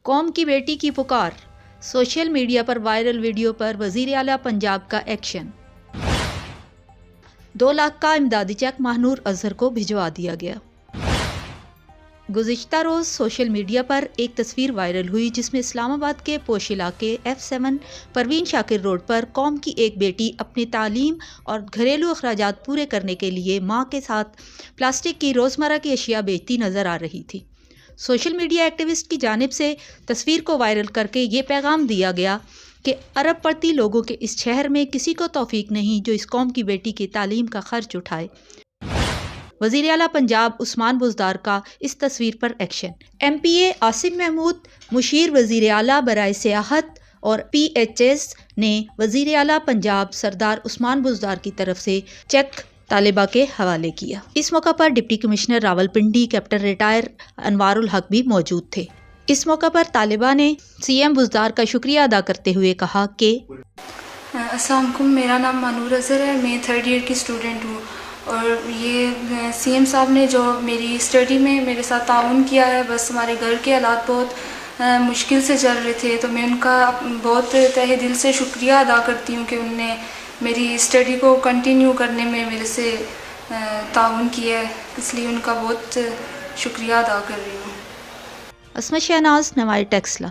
قوم کی بیٹی کی پکار، سوشل میڈیا پر وائرل ویڈیو پر وزیر اعلیٰ پنجاب کا ایکشن۔ 2 لاکھ کا امدادی چیک ماہنور اظہر کو بھجوا دیا گیا۔ گزشتہ روز سوشل میڈیا پر ایک تصویر وائرل ہوئی جس میں اسلام آباد کے پوش علاقے F7 پروین شاکر روڈ پر قوم کی ایک بیٹی اپنی تعلیم اور گھریلو اخراجات پورے کرنے کے لیے ماں کے ساتھ پلاسٹک کی روزمرہ کی اشیاء بیچتی نظر آ رہی تھی۔ سوشل میڈیا ایکٹیوسٹ کی جانب سے تصویر کو وائرل کر کے یہ پیغام دیا گیا کہ ارب پڑتی لوگوں کے اس شہر میں کسی کو توفیق نہیں جو اس قوم کی بیٹی کی تعلیم کا خرچ اٹھائے۔ وزیر اعلیٰ پنجاب عثمان بزدار کا اس تصویر پر ایکشن۔ MPA عاصم محمود مشیر وزیر اعلیٰ برائے سیاحت اور PHS نے وزیر اعلیٰ پنجاب سردار عثمان بزدار کی طرف سے چیک طالبہ کے حوالے کیا۔ اس موقع پر deputy commissioner Rawalpindi captain retire Anwar ul-Haq بھی موجود تھے۔ اس موقع پر طالبہ نے CM بزدار کا شکریہ ادا کرتے ہوئے کہا کہ السلام علیکم، میرا نام مانور اظہر ہے، میں 3rd ایئر کی اسٹوڈنٹ ہوں، اور یہ CM صاحب نے جو میری اسٹڈی میں میرے ساتھ تعاون کیا ہے، بس ہمارے گھر کے حالات بہت مشکل سے چل رہے تھے، تو میں ان کا بہت تہہ دل سے شکریہ ادا کرتی ہوں کہ ان نے میری اسٹڈی کو کنٹینیو کرنے میں میرے سے تعاون کیا ہے، اس لیے ان کا بہت شکریہ ادا کر رہی ہوں۔ عصمت شہناز، نوائی ٹیکسلا۔